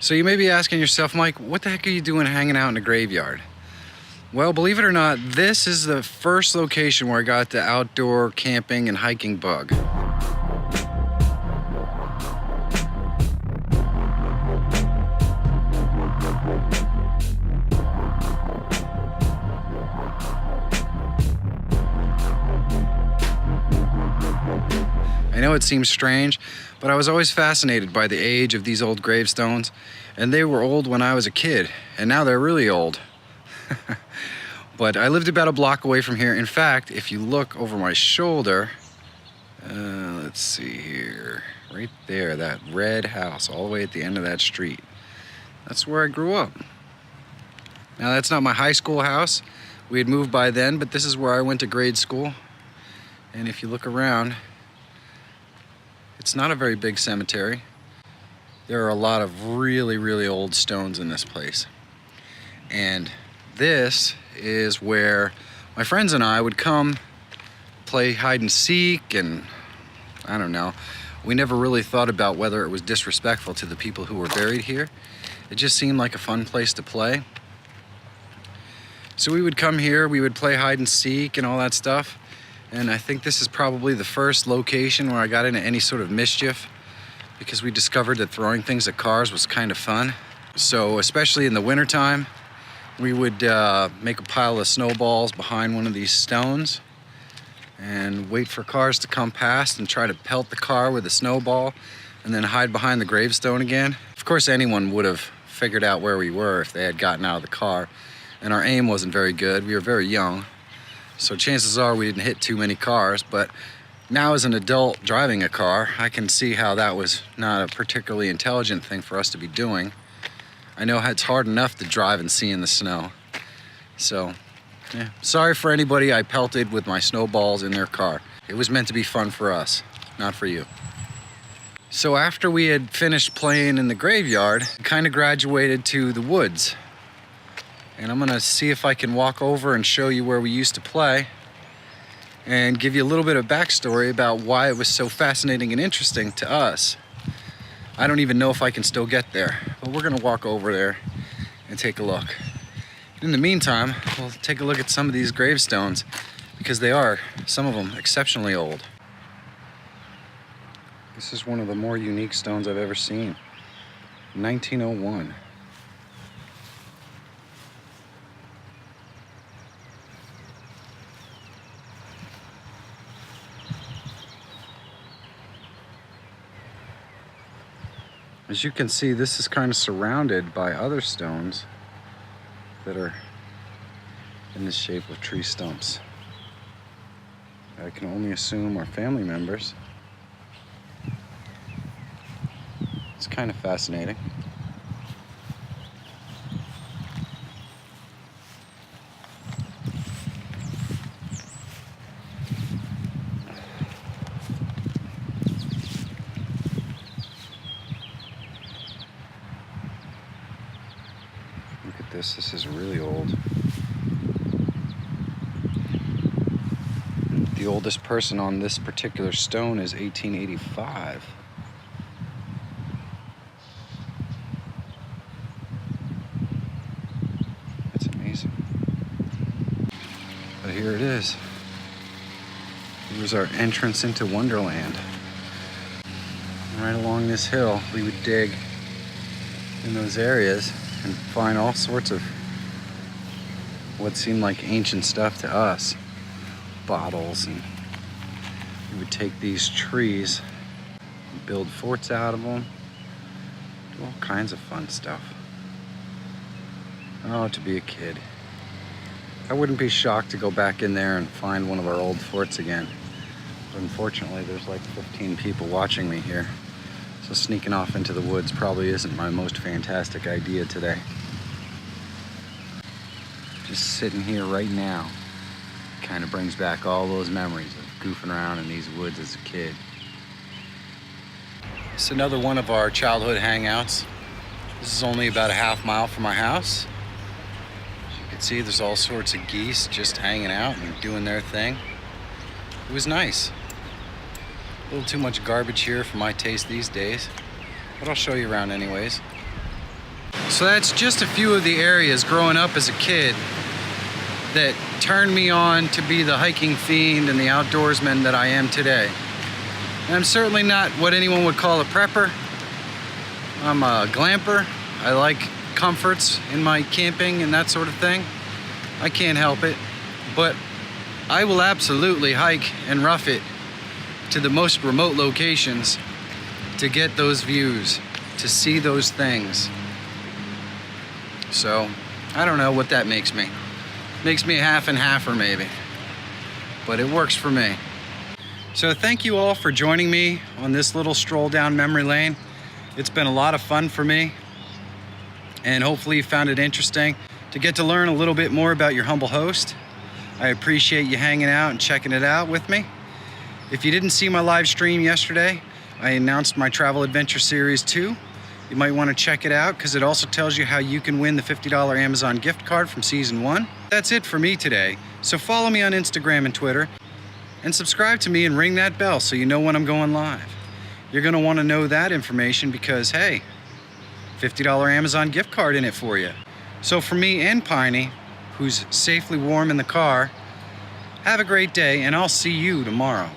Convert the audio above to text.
So you may be asking yourself, Mike, what the heck are you doing hanging out in a graveyard? Well, believe it or not, this is the first location where I got the outdoor camping and hiking bug. I know it seems strange, but I was always fascinated by the age of these old gravestones, and they were old when I was a kid, and now they're really old. But I lived about a block away from here. In fact, if you look over my shoulder, let's see here, right there, that red house all the way at the end of that street, that's where I grew up. Now, that's not my high school house. We had moved by then, but this is where I went to grade school. And if you look around, it's not a very big cemetery. There are a lot of really, really old stones in this place. And this is where my friends and I would come play hide and seek, and I don't know. We never really thought about whether it was disrespectful to the people who were buried here. It just seemed like a fun place to play. So we would come here, we would play hide and seek and all that stuff. And I think this is probably the first location where I got into any sort of mischief, because we discovered that throwing things at cars was kind of fun. So especially in the wintertime, we would make a pile of snowballs behind one of these stones and wait for cars to come past and try to pelt the car with a snowball and then hide behind the gravestone again. Of course, anyone would have figured out where we were if they had gotten out of the car, and our aim wasn't very good. We were very young. So chances are we didn't hit too many cars, but now as an adult driving a car, I can see how that was not a particularly intelligent thing for us to be doing. I know it's hard enough to drive and see in the snow. So, yeah, sorry for anybody I pelted with my snowballs in their car. It was meant to be fun for us, not for you. So after we had finished playing in the graveyard, I kind of graduated to the woods. And I'm gonna see if I can walk over and show you where we used to play and give you a little bit of backstory about why it was so fascinating and interesting to us. I don't even know if I can still get there, but we're gonna walk over there and take a look. In the meantime, we'll take a look at some of these gravestones, because they are, some of them, exceptionally old. This is one of the more unique stones I've ever seen. 1901. As you can see, this is kind of surrounded by other stones that are in the shape of tree stumps. I can only assume are family members. It's kind of fascinating. This is really old. The oldest person on this particular stone is 1885. That's amazing. But here it is. Here's our entrance into Wonderland. Right along this hill, we would dig in those areas and find all sorts of what seemed like ancient stuff to us. Bottles, and we would take these trees and build forts out of them. Do all kinds of fun stuff. Oh, to be a kid. I wouldn't be shocked to go back in there and find one of our old forts again. But unfortunately, there's like 15 people watching me here. So sneaking off into the woods probably isn't my most fantastic idea today. Just sitting here right now kind of brings back all those memories of goofing around in these woods as a kid. It's another one of our childhood hangouts. This is only about a half mile from my house. As you can see, there's all sorts of geese just hanging out and doing their thing. It was nice. A little too much garbage here for my taste these days, but I'll show you around anyways. So that's just a few of the areas growing up as a kid that turned me on to be the hiking fiend and the outdoorsman that I am today. And I'm certainly not what anyone would call a prepper. I'm a glamper. I like comforts in my camping and that sort of thing. I can't help it, but I will absolutely hike and rough it to the most remote locations to get those views, to see those things. So, I don't know what that makes me. Makes me a half and halfer maybe, but it works for me. So thank you all for joining me on this little stroll down memory lane. It's been a lot of fun for me, and hopefully you found it interesting to get to learn a little bit more about your humble host. I appreciate you hanging out and checking it out with me. If you didn't see my live stream yesterday, I announced my Travel Adventure Series 2. You might want to check it out because it also tells you how you can win the $50 Amazon gift card from Season 1. That's it for me today. So follow me on Instagram and Twitter, and subscribe to me and ring that bell so you know when I'm going live. You're going to want to know that information because, hey, $50 Amazon gift card in it for you. So for me and Piney, who's safely warm in the car, have a great day, and I'll see you tomorrow.